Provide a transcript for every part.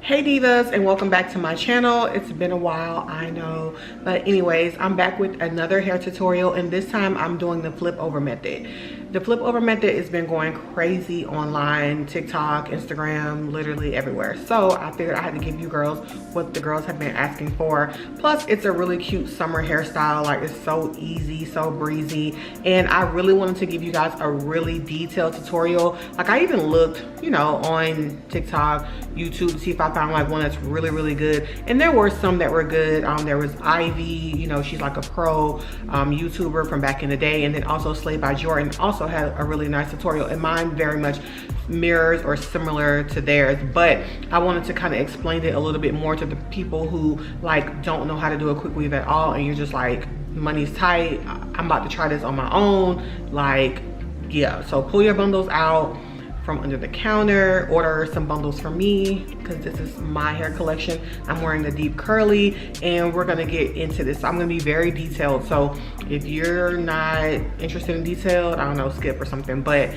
Hey divas, and welcome back to my channel. It's been a while, I know, but anyways, I'm back with another hair tutorial, and this time I'm doing the flip over method. The flip over method has been going crazy online, TikTok, Instagram, literally everywhere. So I figured I had to give you girls what the girls have been asking for. Plus it's a really cute summer hairstyle. Like, it's so easy, so breezy, and I really wanted to give you guys a really detailed tutorial. Like, I even looked, you know, on TikTok, YouTube to see if I found like one that's really good, and there were some that were good. There was Ivy, you know, she's like a pro YouTuber from back in the day, and then also Slay by Jordan also had a really nice tutorial, and mine very much mirrors or similar to theirs, but I wanted to kind of explain it a little bit more to the people who like don't know how to do a quick weave at all, and you're just like, money's tight, I'm about to try this on my own. Like, yeah, so pull your bundles out from under the counter, order some bundles from me because this is my hair collection. I'm wearing the deep curly, and we're gonna get into this. I'm gonna be very detailed, so if you're not interested in detailed, I don't know, skip or something, but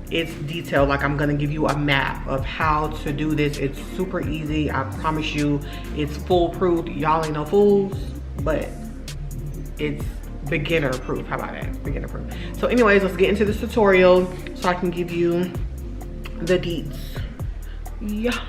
it's detailed. Like, I'm gonna give you a map of how to do this. It's super easy, I promise you. It's foolproof. Y'all ain't no fools, but it's beginner proof. How about that? Beginner proof. So anyways, let's get into this tutorial so I can give you the deets. Yeah.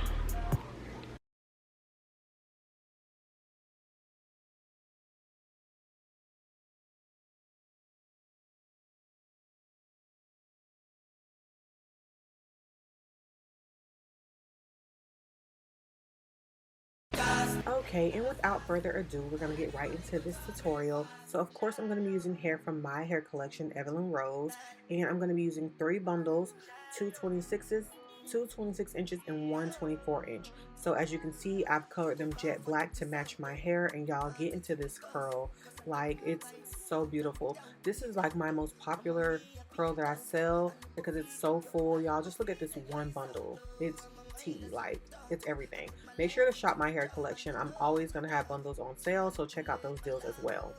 Okay, and without further ado, we're gonna get right into this tutorial. So of course I'm gonna be using hair from my hair collection, Evalyn Rose, and I'm gonna be using 3 bundles, two 26s, two 26 inches, and one 24 inch. So as you can see, I've colored them jet black to match my hair, and y'all get into this curl. Like, it's so beautiful. This is like my most popular curl that I sell because it's so full. Y'all just look at this one bundle. It's tea, like, it's everything. Make sure to shop my hair collection. I'm always going to have bundles on sale, so check out those deals as well.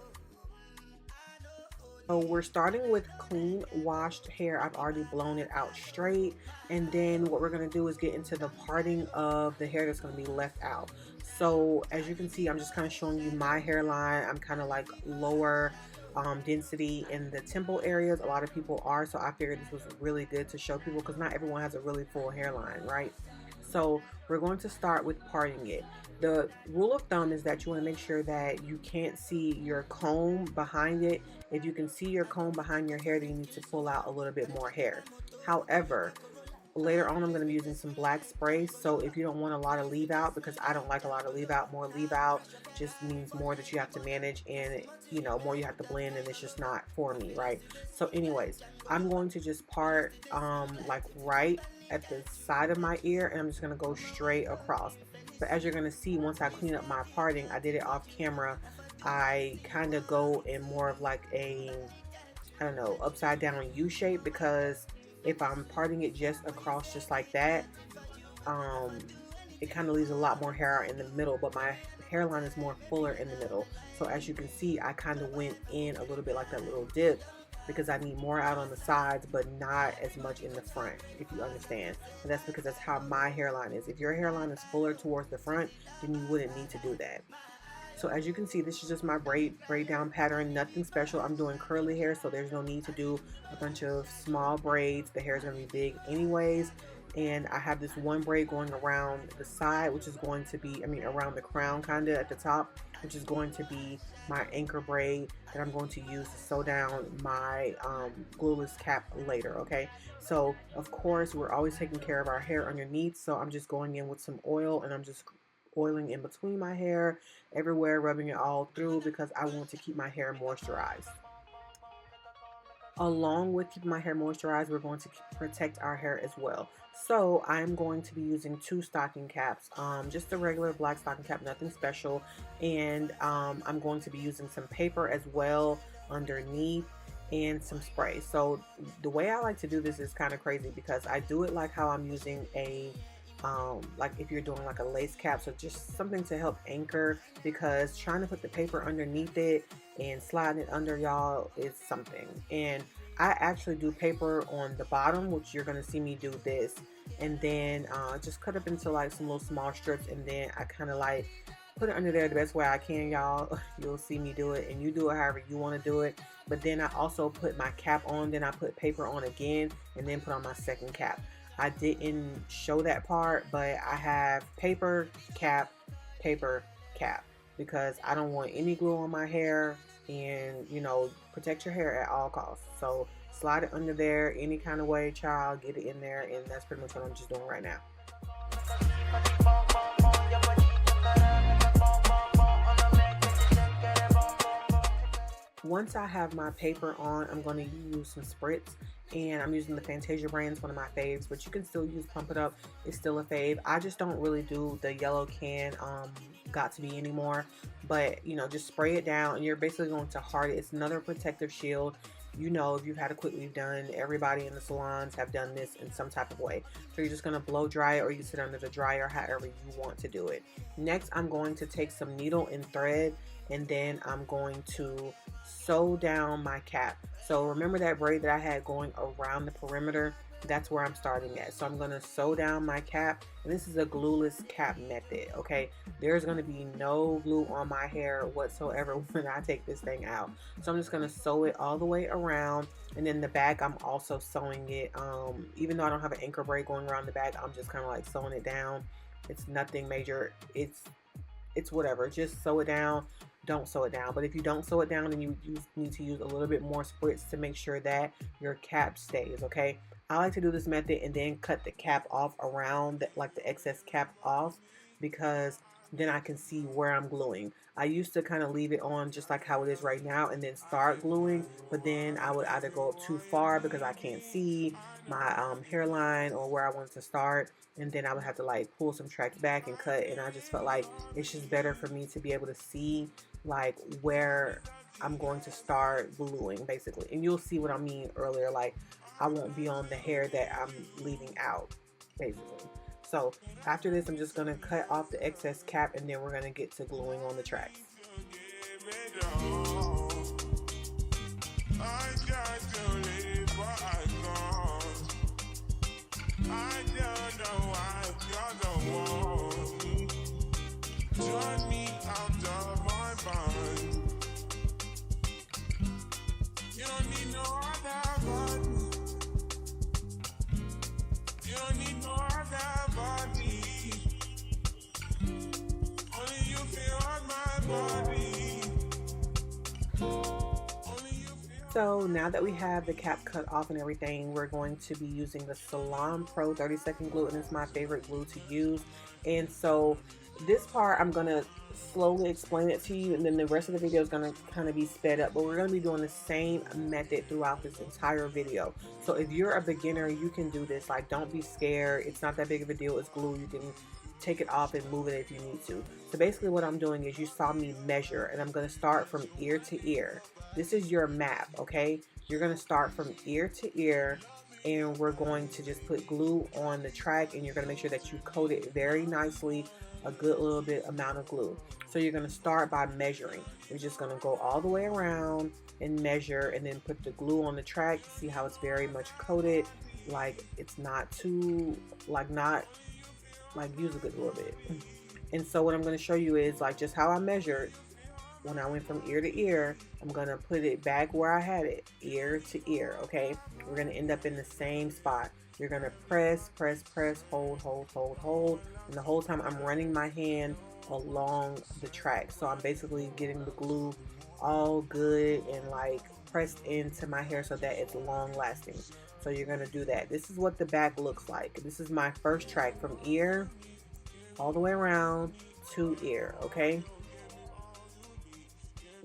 So we're starting with clean washed hair. I've already blown it out straight, and then what we're going to do is get into the parting of the hair that's going to be left out. So as you can see, I'm just kind of showing you my hairline. I'm kind of like lower density in the temple areas. A lot of people are, so I figured this was really good to show people because not everyone has a really full hairline, right? So we're going to start with parting it. The rule of thumb is that you want to make sure that you can't see your comb behind it. If you can see your comb behind your hair, then you need to pull out a little bit more hair. However, later on I'm going to be using some black spray, so if you don't want a lot of leave out, because I don't like a lot of leave out, more leave out just means more that you have to manage, and you know, more you have to blend, and it's just not for me, right? So anyways, I'm going to just part like right at the side of my ear, and I'm just going to go straight across. But as you're going to see, once I clean up my parting, I did it off camera, I kind of go in more of like a, I don't know, upside down U shape, because if I'm parting it just across just like that, it kind of leaves a lot more hair in the middle, but my hairline is more fuller in the middle. So as you can see, I kind of went in a little bit like that little dip because I need more out on the sides, but not as much in the front, if you understand. And that's because that's how my hairline is. If your hairline is fuller towards the front, then you wouldn't need to do that. So as you can see, this is just my braid down pattern, nothing special. I'm doing curly hair, so there's no need to do a bunch of small braids. The hair is going to be big anyways. And I have this one braid going around the side, which is going to be, I mean, around the crown kind of at the top, which is going to be my anchor braid that I'm going to use to sew down my glueless cap later, okay? So of course, we're always taking care of our hair underneath, so I'm just going in with some oil, and I'm just oiling in between my hair, everywhere, rubbing it all through because I want to keep my hair moisturized. Along with keeping my hair moisturized, we're going to protect our hair as well. So I'm going to be using 2 stocking caps, just a regular black stocking cap, nothing special, and I'm going to be using some paper as well underneath, and some spray. So the way I like to do this is kind of crazy because I do it like how I'm using a like if you're doing like a lace cap, so just something to help anchor, because trying to put the paper underneath it and sliding it under, y'all, is something. And I actually do paper on the bottom, which you're going to see me do this, and then just cut up into like some little small strips, and then I kind of like put it under there the best way I can, y'all. You'll see me do it, and you do it however you want to do it. But then I also put my cap on, then I put paper on again, and then put on my second cap. I didn't show that part, but I have paper, cap, paper, cap, because I don't want any glue on my hair, and you know, protect your hair at all costs. So slide it under there any kind of way, child, get it in there, and that's pretty much what I'm just doing right now. Once I have my paper on, I'm going to use some Spritz, and I'm using the Fantasia brand. It's one of my faves, but you can still use Pump It Up. It's still a fave. I just don't really do the yellow can Got To Be anymore, but you know, just spray it down, and you're basically going to hard it. It's another protective shield. You know, if you've had a quick weave done, everybody in the salons have done this in some type of way. So you're just going to blow dry it, or you sit under the dryer, however you want to do it. Next, I'm going to take some needle and thread, and then I'm going to sew down my cap. So remember that braid that I had going around the perimeter? That's where I'm starting at. So I'm going to sew down my cap, and this is a glueless cap method, okay? There's going to be no glue on my hair whatsoever when I take this thing out. So I'm just going to sew it all the way around, and then the back I'm also sewing it. Even though I don't have an anchor braid going around the back, I'm just kind of like sewing it down. It's nothing major. It's whatever. Just sew it down. Don't sew it down. But if you don't sew it down, then you need to use a little bit more spritz to make sure that your cap stays, okay? I like to do this method and then cut the cap off around like the excess cap off, because then I can see where I'm gluing. I used to kind of leave it on just like how it is right now and then start gluing, but then I would either go too far because I can't see my hairline or where I wanted to start, and then I would have to like pull some tracks back and cut, and I just felt like it's just better for me to be able to see like where I'm going to start gluing basically. And you'll see what I mean earlier, like I won't be on the hair that I'm leaving out basically. So after this, I'm just going to cut off the excess cap, and then we're going to get to gluing on the tracks. So now that we have the cap cut off and everything, we're going to be using the Salon Pro 30-second glue, and it's my favorite glue to use. And so this part I'm going to slowly explain it to you, and then the rest of the video is going to kind of be sped up, but we're going to be doing the same method throughout this entire video. So if you're a beginner, you can do this. Like, don't be scared. It's not that big of a deal. It's glue. You can take it off and move it if you need to. So basically what I'm doing is, you saw me measure, and I'm going to start from ear to ear. This is your map, okay? You're going to start from ear to ear, and we're going to just put glue on the track, and you're going to make sure that you coat it very nicely, a good little bit amount of glue. So you're going to start by measuring. You're just going to go all the way around and measure, and then put the glue on the track. See how it's very much coated, like it's not too, use a good little bit. And so what I'm going to show you is like just how I measured when I went from ear to ear. I'm going to put it back where I had it, ear to ear, okay? We're going to end up in the same spot. You're going to press, press, press, hold, hold, hold, hold. And the whole time I'm running my hand along the track. So I'm basically getting the glue all good and like pressed into my hair so that it's long lasting. So you're going to do that. This is what the back looks like. This is my first track from ear all the way around to ear, okay?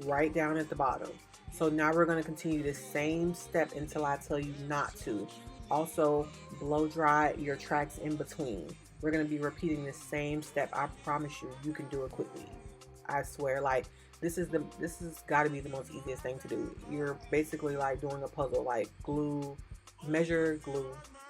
Right down at the bottom. So now we're going to continue the same step until I tell you not to. Also, blow dry your tracks in between. We're going to be repeating the same step. I promise you, you can do it quickly. I swear, like this is got to be the most easiest thing to do. You're basically like doing a puzzle, like glue, measure, glue,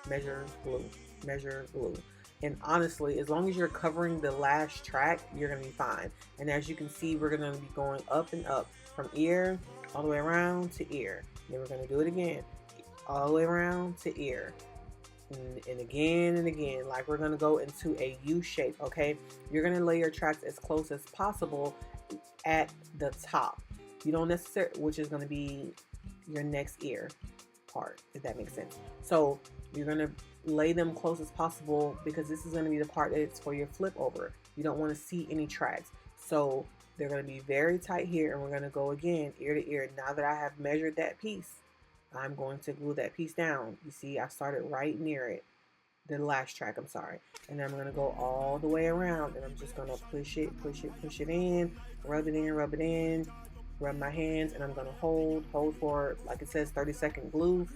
measure, glue, measure, glue. And honestly, as long as you're covering the last track, you're going to be fine. And as you can see, we're going to be going up and up from ear all the way around to ear. Then we're going to do it again, all the way around to ear, and again and again, like we're gonna go into a U shape, okay? You're gonna lay your tracks as close as possible at the top. You don't necessarily, which is gonna be your next ear part, if that makes sense. So you're gonna lay them close as possible because this is gonna be the part that's for your flip over. You don't wanna see any tracks. So they're gonna be very tight here, and we're gonna go again, ear to ear. Now that I have measured that piece, I'm going to glue that piece down. You see, I started right near it, the last track, I'm sorry. And I'm gonna go all the way around, and I'm just gonna push it in, rub it in, rub my hands, and I'm gonna hold for, like it says, 30-second glue.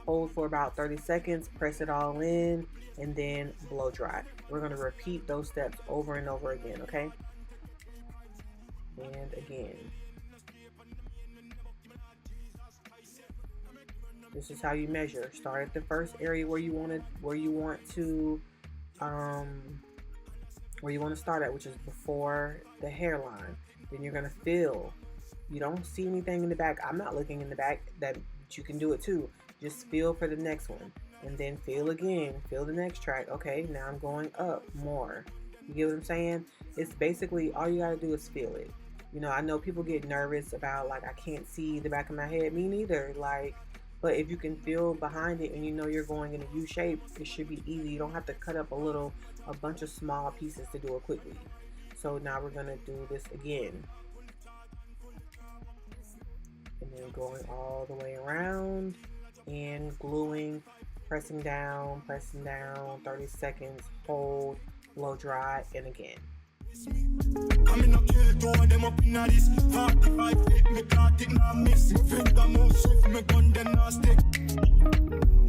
Hold for about 30 seconds, press it all in, and then blow dry. We're gonna repeat those steps over and over again, okay? And again. This is how you measure. Start at the first area where you want to start at, which is before the hairline. Then you're gonna fill. You don't see anything in the back. I'm not looking in the back. That you can do it too. Just feel for the next one, and then feel again. Feel the next track. Okay, now I'm going up more. You get what I'm saying? It's basically all you gotta do is feel it. You know, I know people get nervous about, like, I can't see the back of my head. Me neither. Like, but if you can feel behind it and you know you're going in a U shape, it should be easy. You don't have to cut up a bunch of small pieces to do it quickly. So now we're gonna do this again. And then going all the way around and gluing, pressing down, 30 seconds, hold, blow dry, and again. I'm in a kill two of them up in this 45 feet, me can't take no miss. Finger move swift, me gun then no stick.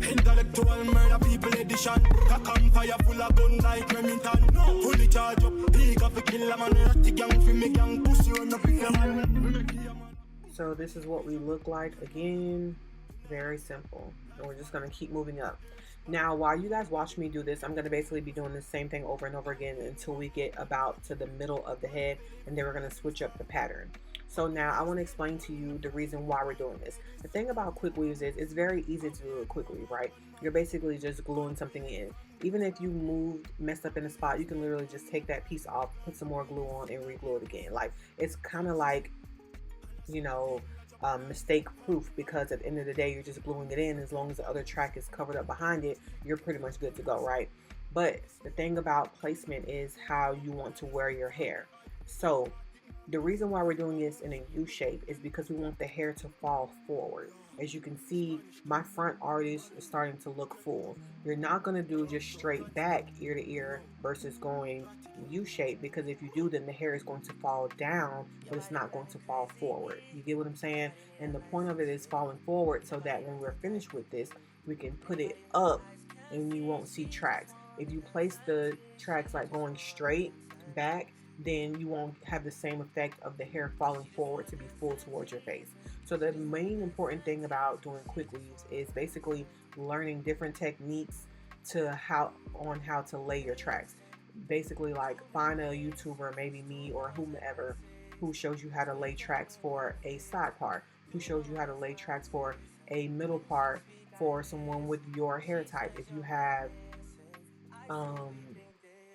Intellectual murder people edition. Cock and fire full of gun like Remington. Fully charge up, eager for kill a man. Ratty gang for me gang, pussy on the big man. So this is what we look like again. Very simple. And we're just gonna keep moving up. Now, while you guys watch me do this, I'm going to basically be doing the same thing over and over again until we get about to the middle of the head, and then we're going to switch up the pattern. So now I want to explain to you the reason why we're doing this. The thing about quick weaves is it's very easy to do it quickly, right? You're basically just gluing something in. Even if you messed up in a spot, you can literally just take that piece off, put some more glue on, and re-glue it again. Like, it's kind of like, you know, mistake proof, because at the end of the day you're just gluing it in. As long as the other track is covered up behind it, you're pretty much good to go, right? But the thing about placement is how you want to wear your hair. So the reason why we're doing this in a U shape is because we want the hair to fall forward. As you can see, my front already is starting to look full. You're not going to do just straight back ear to ear versus going U shape, because if you do, then the hair is going to fall down, but it's not going to fall forward. You get what I'm saying? And the point of it is falling forward so that when we're finished with this, we can put it up and you won't see tracks. If you place the tracks like going straight back, then you won't have the same effect of the hair falling forward to be full towards your face. So the main important thing about doing quick weaves is basically learning different techniques how to lay your tracks. Basically, like, find a YouTuber, maybe me or whomever, who shows you how to lay tracks for a side part, who shows you how to lay tracks for a middle part for someone with your hair type. If you have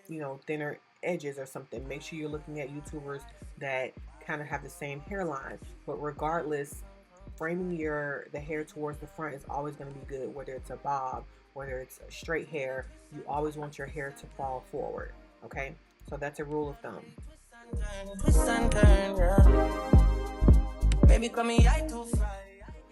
you know, thinner edges or something, make sure you're looking at YouTubers that kind of have the same hairline. But regardless, framing the hair towards the front is always going to be good. Whether it's a bob, whether it's a straight hair, you always want your hair to fall forward. Okay, so that's a rule of thumb.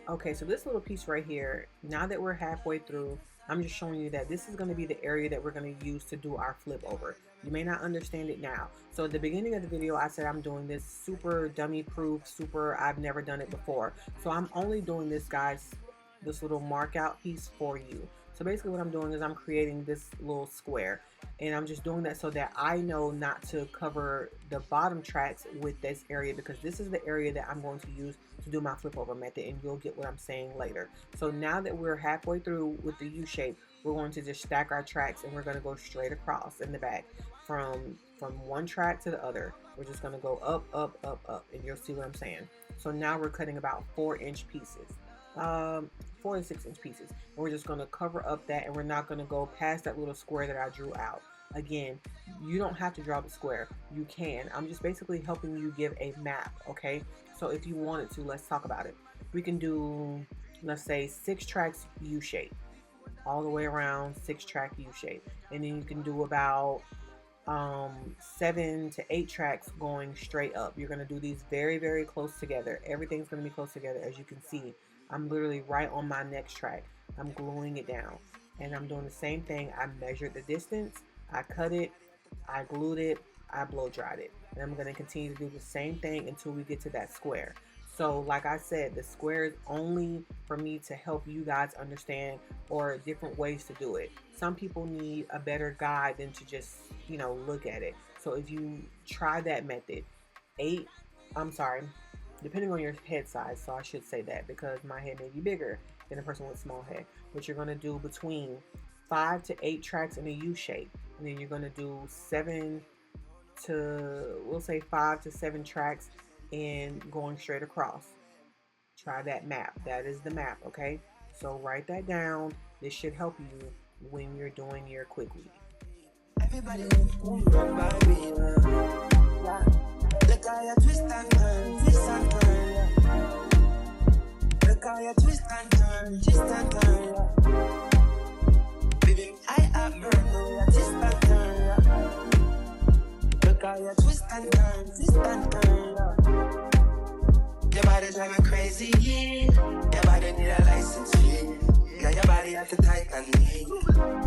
Okay, so this little piece right here, now that we're halfway through, I'm just showing you that this is going to be the area that we're going to use to do our flip over. You may not understand it now. So at the beginning of the video, I said I'm doing this super dummy proof, I've never done it before. So I'm only doing this, guys, this little mark out piece for you. So basically what I'm doing is I'm creating this little square, and I'm just doing that so that I know not to cover the bottom tracks with this area, because this is the area that I'm going to use to do my flip over method, and you'll get what I'm saying later. So now that we're halfway through with the U shape, we're going to just stack our tracks, and we're going to go straight across in the back from one track to the other. We're just going to go up, up, up, up, and you'll see what I'm saying. So now we're cutting about 4-inch pieces. 4 to 6 inch pieces. And we're just going to cover up that, and we're not going to go past that little square that I drew out. Again, you don't have to draw the square. You can. I'm just basically helping you give a map, okay? So if you wanted to, let's talk about it. We can do, let's say, 6 tracks U shape, all the way around, 6 track U shape. And then you can do about 7 to 8 tracks going straight up. You're going to do these very, very close together. Everything's going to be close together. As you can see, I'm literally right on my next track. I'm gluing it down, and I'm doing the same thing. I measured the distance, I cut it, I glued it, I blow dried it, and I'm going to continue to do the same thing until we get to that square. So like I said, the square is only for me to help you guys understand, or different ways to do it. Some people need a better guide than to just, you know, look at it. So if you try that method, depending on your head size, so I should say that because my head may be bigger than a person with small head, but you're going to do between 5 to 8 tracks in a U shape, and then you're going to do 7 to, we'll say 5 to 7 tracks and going straight across. Try that map. That is the map, okay? So write that down. This should help you when you're doing your quick weave. Everybody by me. Look how you twist and turn, twist and turn. Look how you twist and turn, twist and turn. Baby, I have learned to twist and turn. Look how you twist and turn, twist and turn. Your body driving crazy, yeah. Your body need a license fee. Got your body at the tight and me.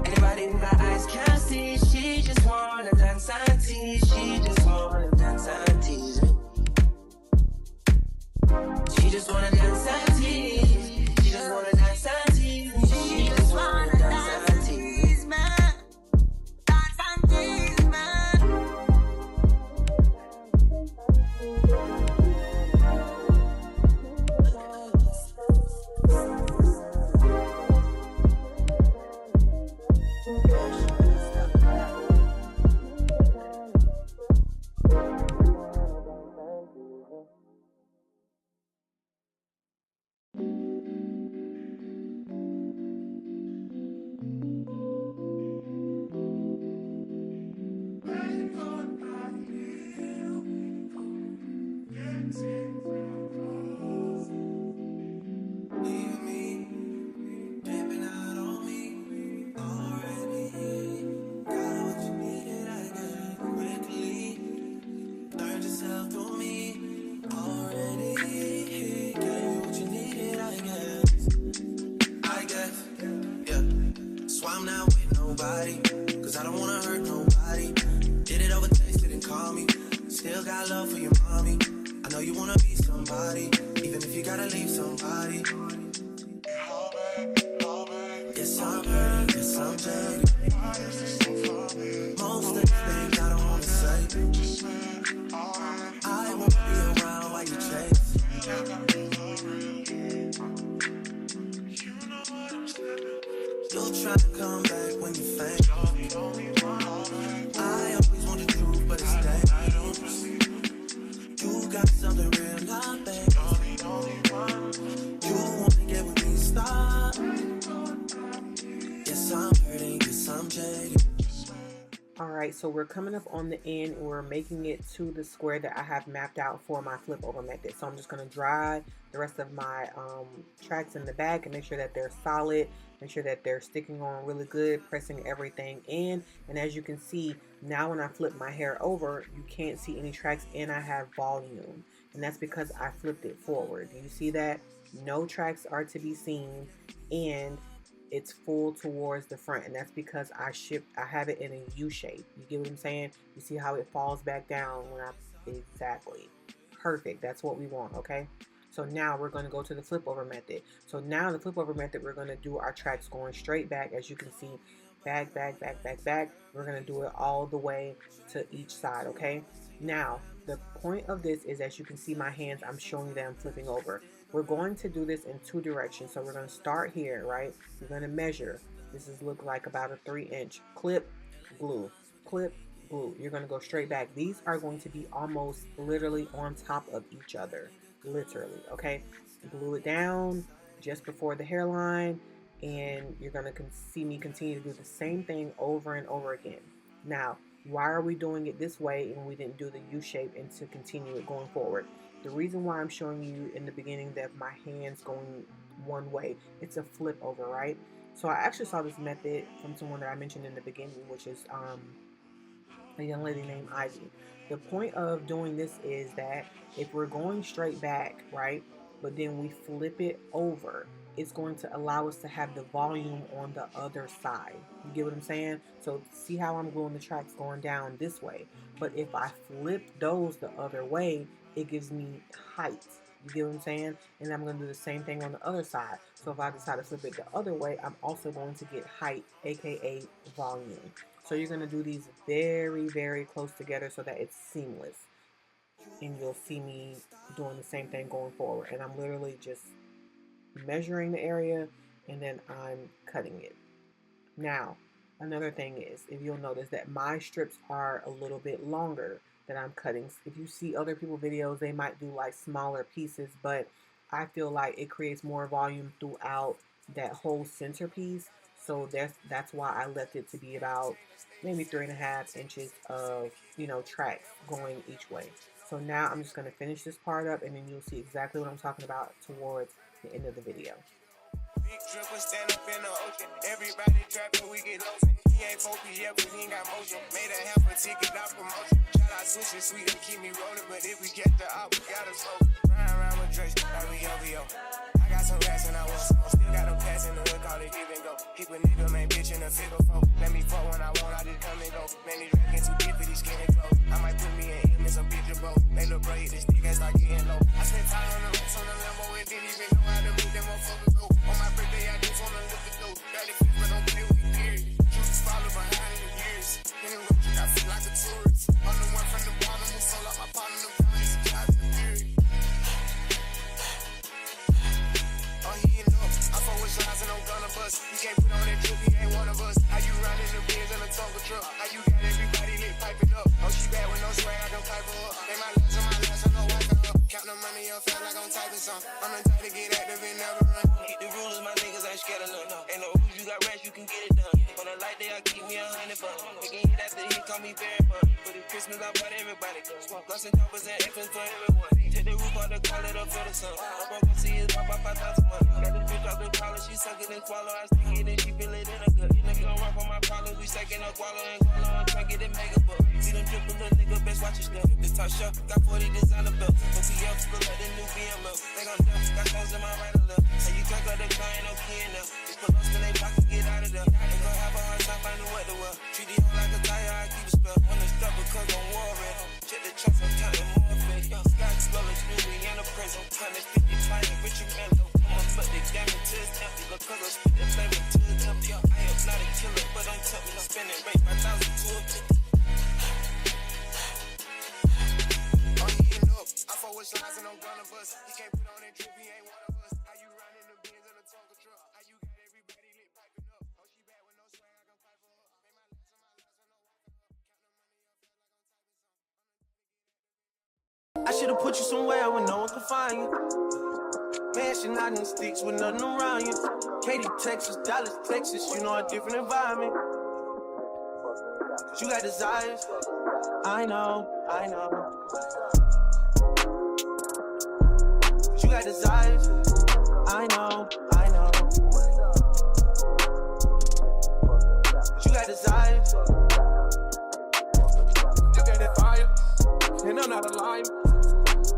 Anybody with my eyes can't see. She just wanna dance and tease. She just wanna dance and tease me. She just wanna dance and tease. She just wanna dance and tease me. She just wanna dance and tease me. Dance and tease me. Cause I don't wanna hurt nobody. Did it over text, didn't call me. Still got love for your mommy. I know you wanna be somebody, even if you gotta leave somebody. Yes, I'm hurting, yes, I'm jaded. Most of the things I don't wanna say. I won't be around while you chase. You'll try to come back when you faint. I always want the truth, but it's dangerous. You got something real, not bad. You wanna get with me, stop. Yes, I'm hurting, yes, I'm jaded. Alright, so we're coming up on the end, and we're making it to the square that I have mapped out for my flip over method. So I'm just going to dry the rest of my tracks in the back and make sure that they're solid, make sure that they're sticking on really good, pressing everything in. And as you can see, now when I flip my hair over, you can't see any tracks and I have volume. And that's because I flipped it forward. Do you see that? No tracks are to be seen, and it's full towards the front, and that's because I have it in a U shape. You get what I'm saying? You see how it falls back down when exactly. Perfect. That's what we want, okay? So now we're going to go to the flip over method. So now the flip over method, we're going to do our tracks going straight back. As you can see, back, back, back, back, back. We're going to do it all the way to each side, okay? Now, the point of this is, as you can see my hands, I'm showing you that I'm flipping over. We're going to do this in 2 directions. So we're going to start here, right? We're going to measure. This is look like about a 3-inch clip, glue, clip, glue. You're going to go straight back. These are going to be almost literally on top of each other, literally, okay? Glue it down, just before the hairline, and you're gonna see me continue to do the same thing over and over again. Now, why are we doing it this way and we didn't do the U shape and to continue it going forward? The reason why I'm showing you in the beginning that my hand's going one way, it's a flip over, right? So I actually saw this method from someone that I mentioned in the beginning, which is a young lady named Ivy. The point of doing this is that if we're going straight back, right, but then we flip it over, it's going to allow us to have the volume on the other side. You get what I'm saying? So see how I'm gluing the tracks going down this way, but if I flip those the other way, it gives me height. You get what I'm saying? And I'm going to do the same thing on the other side. So if I decide to flip it the other way, I'm also going to get height, aka volume. So you're going to do these very, very close together so that it's seamless. And you'll see me doing the same thing going forward. And I'm literally just measuring the area and then I'm cutting it. Now, another thing is, if you'll notice that my strips are a little bit longer that I'm cutting. If you see other people's videos, they might do like smaller pieces, but I feel like it creates more volume throughout that whole centerpiece. So that's why I left it to be about maybe 3.5 inches of, you know, tracks going each way. So now I'm just going to finish this part up and then you'll see exactly what I'm talking about towards the end of the video. Big dripper stand up in the ocean. Everybody trapping, we get lotion. He ain't focused yet, but he ain't got motion. Made a half a ticket, not promotion. Shout out switching sweet and keep me rolling. But if we get the out, we gotta smoke. Ride around with Drake, like we OVO. I got some rats and I want some. Still got a pass in the hood, call it give and go. Keep a nigga, man, bitch in a figure four. Let me fuck when I want, I just come and go. Man, these rats too deep for these skinny clothes. I might put me in him in some picture, bro. They look bro, hit this stick and start getting low. I spent time on the rats on the Lambo and didn't even know how to meet them motherfuckers go. On my birthday, I just wanna look at those. Barely fit, but don't play with me, period. You just follow behind in the years. In the road, I feel like a tourist. I'm the one from the bottom who sold out my partner, the promise to drive the period. Oh, he ain't up. I fuck with slides and I'm gonna bust. You can't put on that drip, he ain't one of us. How you riding the Benz and a Tonka truck? How you got everybody lit piping up? Oh, she bad with no swag, I don't pipe her up. They my last on my last, I know wiping up. Count the money up, feel like I'm typing some. I'm the type to get active and never run. Keep the rulers, my niggas ain't scared of none. Ain't no rules, you got rats, you can get it done. On a light day, I keep me 100 bucks. Making hit after he call me very fun. For the Christmas, I bought everybody. Lost and choppers and infants for everyone. Take the roof out the call it up for the sun. I'm gonna see his pop by 5,000 money. Got this bitch off the collar, she suck it and swallow. I stick it and she feel it in her gut. Nigga don't run for my problems, we stacking up wallow and wallow. I'm trying to get it mega book. See them drippin', little nigga, best watch your stuff. This top shelf, got 40 designer belts. OPF, still like the new BM up. They gon' dump, got stones in my right or left. So you can't go to car, ain't no key in them. It's put us in they pocket, get out of there. Ain't gon' have a hard time finding what to wear. Treat the hoe like a tire, I keep a spell. Wanna stop because I'm worried. Check the tracks, I'm counting more fake. Sky Scullers, Louis, and a prison. 150, flying, Richard Mello. But they damage to his empty. Because I spit that flavor to his empty. I am not a killer, but I'm tempting. I'm spending rate 5,000 to a 50. Oh, he ain't up. I fuck with slides and I'm gonna bust. He can't put on that trip, he ain't one of us. How you riding the Benz in a Tonka truck? How you got everybody lit piping up? Oh, she bad with no swag, I can pipe her up. Made my last on my last, I know wiping up. Count the money up, feel like I'm typing some. I should've put you somewhere where no one can find you. Man, she not in the sticks with nothing around you. Katy, Texas, Dallas, Texas, you know a different environment. You got desires, I know. You got desires, I know. You got desires. You got that fire, and I'm not a liar.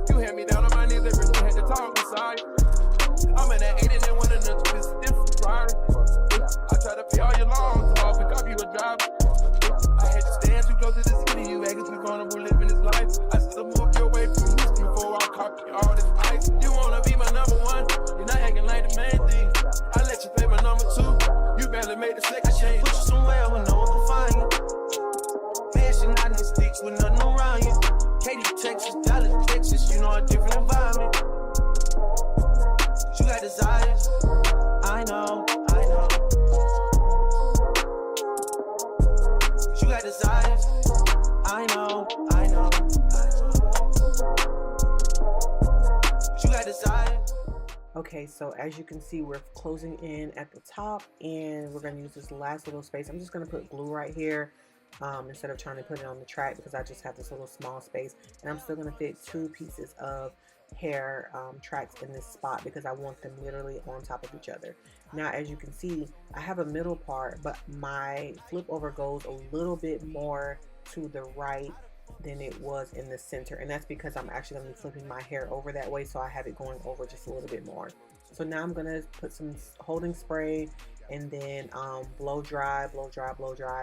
You had me down on my knees, every day had to talk beside you. I'm in that 8 and then one of the this different priority. I try to pay all your loans, so I'll pick up you a driver. I had to stand too close to the city, you acting too vulnerable living this life. I still move your way from Houston before I copy all this ice. You wanna be my number one, you're not acting like the main thing. I let you play my number two, you barely made the second change. Put you somewhere where no one can find you. Man, she not in the sticks with nothing around you. Katy, Texas, Dallas, Texas, you know a different environment. You got desires, I know. You got desires, I know. You got desires. Okay, so as you can see, we're closing in at the top, and we're going to use this last little space. I'm just going to put glue right here instead of trying to put it on the track, because I just have this little small space, and I'm still going to fit 2 pieces of hair tracks in this spot because I want them literally on top of each other. Now, as you can see, I have a middle part, but my flip over goes a little bit more to the right than it was in the center, and that's because I'm actually going to be flipping my hair over that way, so I have it going over just a little bit more. So now I'm going to put some holding spray and then blow dry,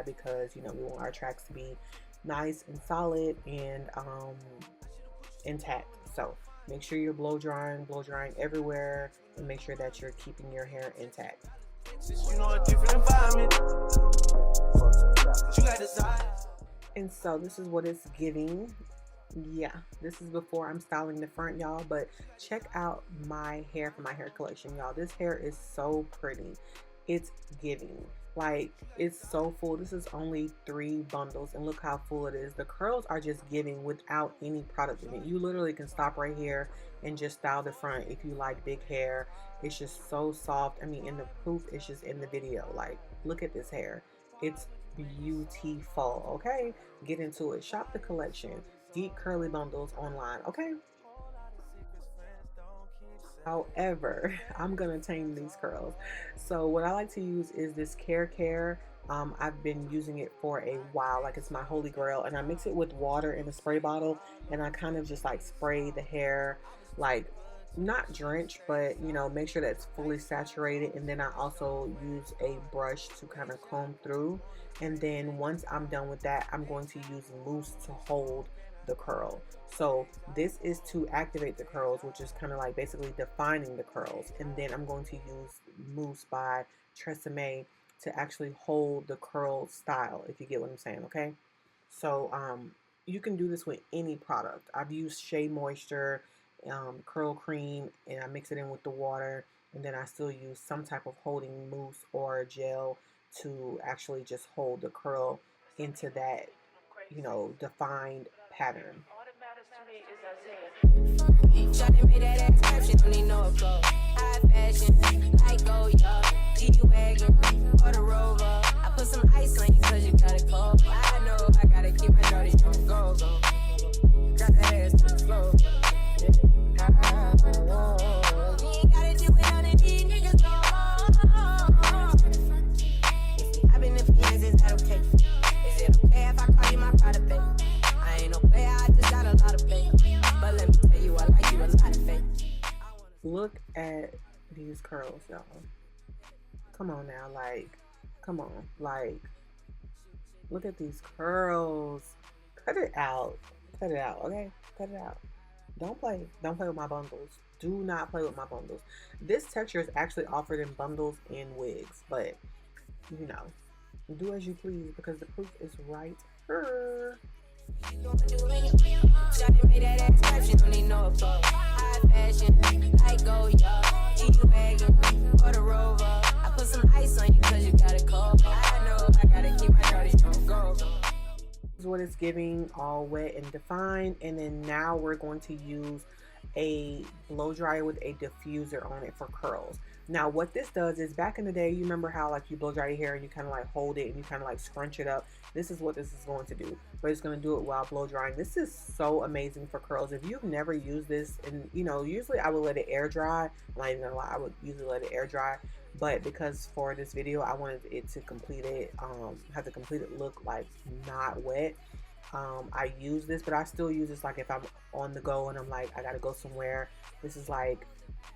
because you know we want our tracks to be nice and solid and intact. So make sure you're blow drying everywhere, and make sure that you're keeping your hair intact. You know, a different environment. You got desire. And so this is what it's giving. Yeah, this is before I'm styling the front, y'all, but check out my hair for my hair collection, y'all. This hair is so pretty. It's giving, like, it's so full. This is only 3 bundles, and look how full it is. The curls are just giving without any product in it. You literally can stop right here and just style the front if you like big hair. It's just so soft. I mean, and the proof is just in the video. Like, look at this hair. It's beautiful. Okay, get into it. Shop the collection. Deep curly bundles online. Okay, however, I'm gonna tame these curls. So what I like to use is this Care. I've been using it for a while, like it's my holy grail, and I mix it with water in a spray bottle, and I kind of just like spray the hair, like not drench, but you know, make sure that it's fully saturated. And then I also use a brush to kind of comb through, and then once I'm done with that, I'm going to use mousse to hold the curl. So this is to activate the curls, which is kind of like basically defining the curls, and then I'm going to use mousse by Tresemme to actually hold the curl style, if you get what I'm saying. Okay, so you can do this with any product. I've used Shea Moisture curl cream, and I mix it in with the water, and then I still use some type of holding mousse or gel to actually just hold the curl into that, you know, defined pattern. I put some ice on you cause you got it cold. I know I gotta keep my dirty on go. Got the ass to the floor. I've been in fiance, is that okay? Is it okay if I call you my pride, baby? I ain't no player, I just got a lot of faith. But let me tell you, I like you a lot of faith. Look at these curls, y'all. Come on now, like, come on, like, look at these curls. Cut it out, okay? Cut it out. Don't play with my bundles. Do not play with my bundles. This texture is actually offered in bundles and wigs, but you know, do as you please because the proof is right here. I put some ice on you cause you got it cold. I know I gotta keep my dirty on go. This is what it's giving, all wet and defined. And then now we're going to use a blow dryer with a diffuser on it for curls. Now what this does is, back in the day, you remember how like you blow dry your hair and you kind of like hold it and you kind of like scrunch it up. This is what this is going to do, but it's going to do it while blow drying. This is so amazing for curls. If you've never used this, and you know, usually I would let it air dry. I'm not even gonna lie, I would usually let it air dry, but because for this video I wanted it to complete it, have the completed look like not wet. I use this, but I still use this like if I'm on the go and I'm like I gotta go somewhere. This is like,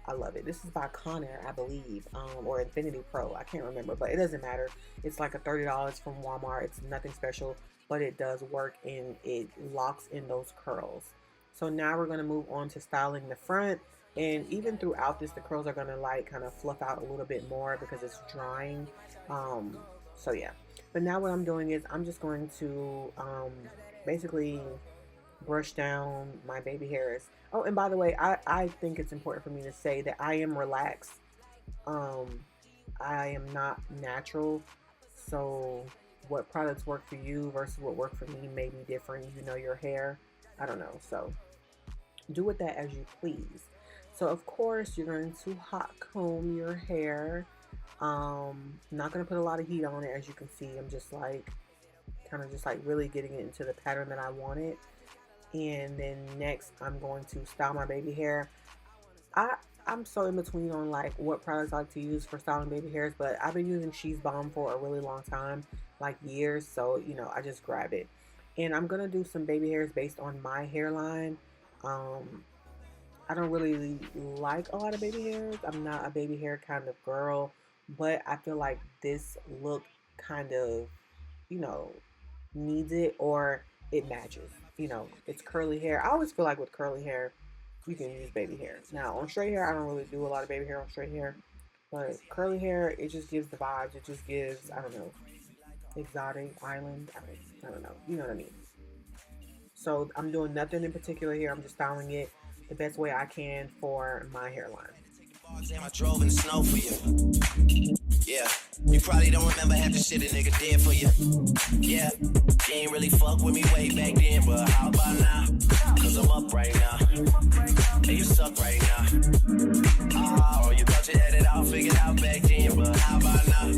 I love it. This is by Conair, I believe, or Infinity Pro. I can't remember, but it doesn't matter. It's like a $30 from Walmart. It's nothing special, but it does work and it locks in those curls. So now we're gonna move on to styling the front. And even throughout this, the curls are gonna like kind of fluff out a little bit more because it's drying. So yeah. But now what I'm doing is I'm just going to basically brush down my baby hairs. Oh, and by the way, I think it's important for me to say that I am relaxed. I am not natural. So what products work for you versus what work for me may be different. You know your hair. I don't know. So do with that as you please. So of course you're going to hot comb your hair. Not going to put a lot of heat on it. As you can see, I'm just like kind of just like really getting it into the pattern that I wanted. And then next I'm going to style my baby hair. I'm so in between on like what products I like to use for styling baby hairs, but I've been using She's Balm for a really long time, like years, so you know I just grab it. And I'm gonna do some baby hairs based on my hairline. I don't really like a lot of baby hairs. I'm not a baby hair kind of girl, but I feel like this look kind of, you know, needs it, or it matches. You know, it's curly hair. I always feel like with curly hair, you can use baby hair. Now on straight hair, I don't really do a lot of baby hair on straight hair, but curly hair, it just gives the vibes. It just gives, I don't know, exotic island. I don't know. You know what I mean? So I'm doing nothing in particular here. I'm just styling it the best way I can for my hairline. I drove in the snow for you. Yeah, you probably don't remember half the shit a nigga did for you. Yeah, you ain't really fuck with me way back then, but how about now? Cause I'm up right now. And you suck right now. Oh, you thought you had it all figured out back then, but how about now?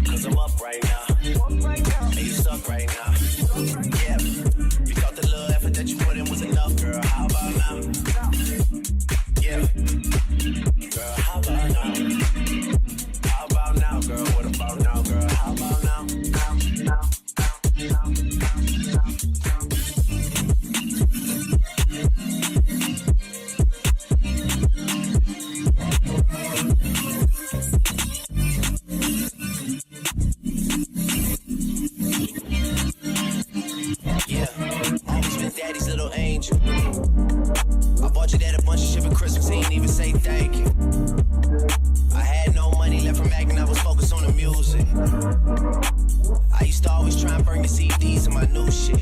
Cause I'm up right now. And you suck right now. Yeah, you thought the little effort that you put in was enough, girl. How about now? Yeah, girl, how about now? How about now, girl? What about now, girl? How about now? Yeah, always been daddy's little angel. I bought your dad a bunch of shit for Christmas, he ain't even say thank you. I had no money left from acting, I was focused on the music. I used to always try and bring the CDs to my new shit.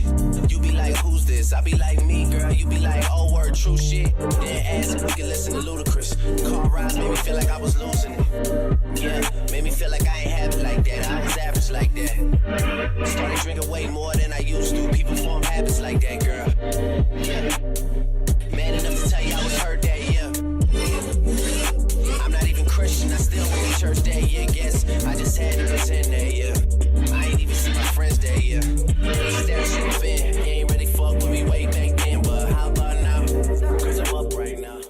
You be like, who's this? I be like, me, girl. You be like, oh, word, true shit. Then ask if we can listen to Ludacris. Car rides made me feel like I was losing it. Yeah, made me feel like I ain't have it like that. I was average like that. Started drinking way more than I used to. People form habits like that, girl. Yeah. Man enough to tell you I was hurt that year. I'm not even Christian, I still went to church that year. Guess I just had to pretend that year. I ain't even see my friends that year. That shit been, you ain't really fuck with me way back then, but how about now? Cause I'm up right now.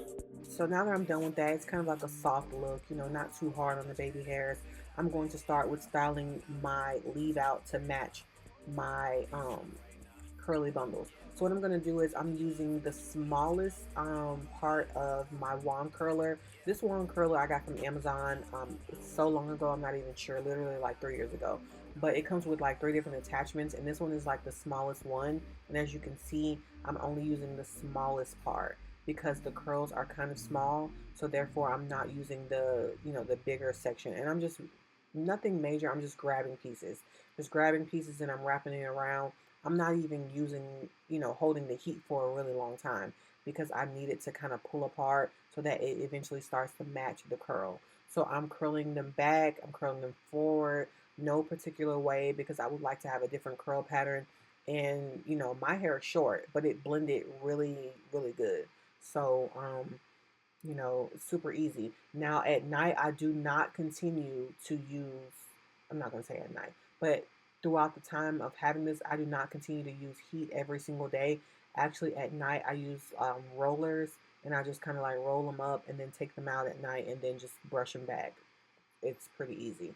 So now that I'm done with that, it's kind of like a soft look, you know, not too hard on the baby hairs. I'm going to start with styling my leave out to match my curly bundles. So what I'm going to do is I'm using the smallest part of my wand curler. This wand curler I got from Amazon. It's so long ago, I'm not even sure, literally like 3 years ago. But it comes with like 3 different attachments, and this one is like the smallest one. And as you can see, I'm only using the smallest part because the curls are kind of small. So therefore I'm not using the, you know, the bigger section. And I'm just, nothing major, I'm just grabbing pieces. Just grabbing pieces and I'm wrapping it around. I'm not even using, you know, holding the heat for a really long time because I need it to kind of pull apart so that it eventually starts to match the curl. So I'm curling them back, I'm curling them forward, no particular way because I would like to have a different curl pattern. And, you know, my hair is short, but it blended really, really good. So, you know, super easy. Now at night, I do not continue to use, I'm not going to say at night, but throughout the time of having this, I do not continue to use heat every single day. Actually, at night, I use rollers, and I just kind of like roll them up and then take them out at night and then just brush them back. It's pretty easy.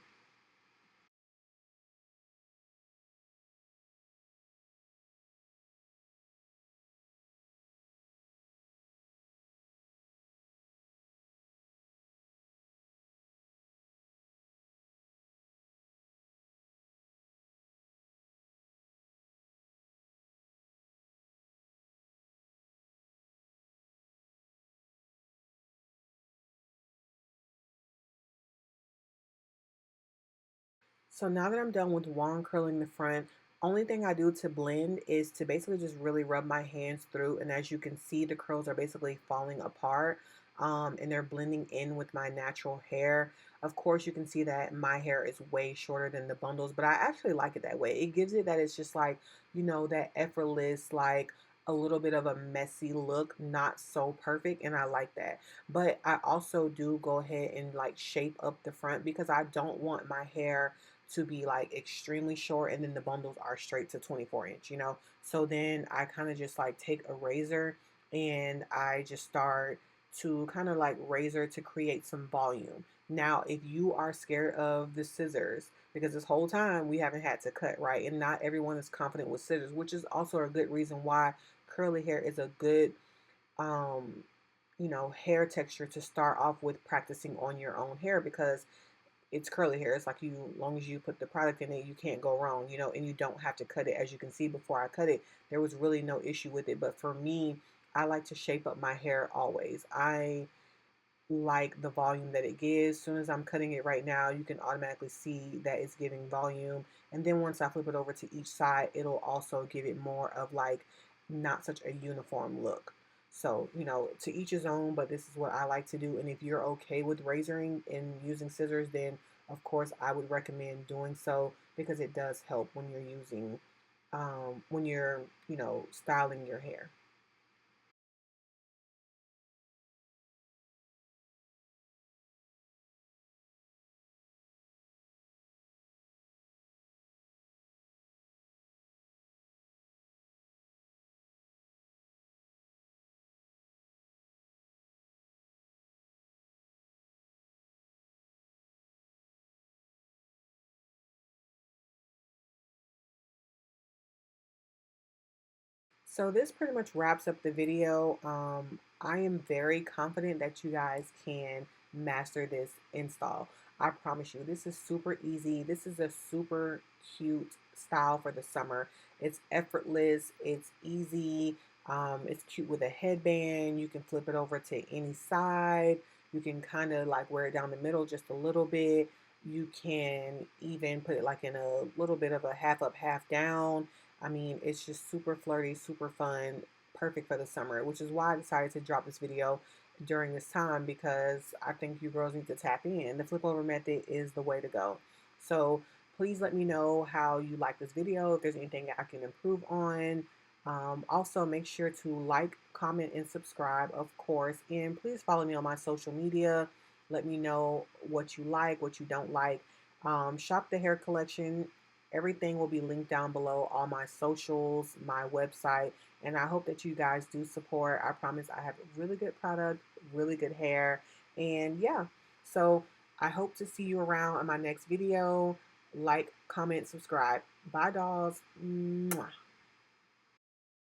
So now that I'm done with wand curling the front, only thing I do to blend is to basically just really rub my hands through. And as you can see, the curls are basically falling apart and they're blending in with my natural hair. Of course, you can see that my hair is way shorter than the bundles, but I actually like it that way. It gives it that it's just like, you know, that effortless, like, a little bit of a messy look, not so perfect, and I like that. But I also do go ahead and like shape up the front because I don't want my hair to be like extremely short and then the bundles are straight to 24 inch, you know. So then I kind of just like take a razor and I just start to kind of like razor to create some volume. Now, if you are scared of the scissors, because this whole time we haven't had to cut, right? And not everyone is confident with scissors, which is also a good reason why curly hair is a good um you know, hair texture to start off with practicing on your own hair, because it's curly hair. It's like, you, as long as you put the product in it, you can't go wrong, you know, and you don't have to cut it. As you can see, before I cut it, there was really no issue with it. But for me, I like to shape up my hair always. I like the volume that it gives. As soon as I'm cutting it right now, you can automatically see that it's giving volume. And then once I flip it over to each side, it'll also give it more of like not such a uniform look. So, you know, to each his own, but this is what I like to do. And if you're okay with razoring and using scissors, then of course I would recommend doing so, because it does help when you're using, when you're, you know, styling your hair. So this pretty much wraps up the video. I am very confident that you guys can master this install. I promise you, this is super easy. This is a super cute style for the summer. It's effortless, it's easy, it's cute with a headband. You can flip it over to any side. You can kind of like wear it down the middle just a little bit. You can even put it like in a little bit of a half up, half down. I mean, it's just super flirty, super fun, perfect for the summer, which is why I decided to drop this video during this time, because I think you girls need to tap in. The flip over method is the way to go. So please let me know how you like this video, if there's anything I can improve on. Also, make sure to like, comment, and subscribe, of course. And please follow me on my social media. Let me know what you like, what you don't like. Shop the hair collection. Everything will be linked down below, all my socials, my website, and I hope that you guys do support. I promise I have really good product, really good hair, and yeah. So I hope to see you around in my next video. Like, comment, subscribe. Bye, dolls. Mwah.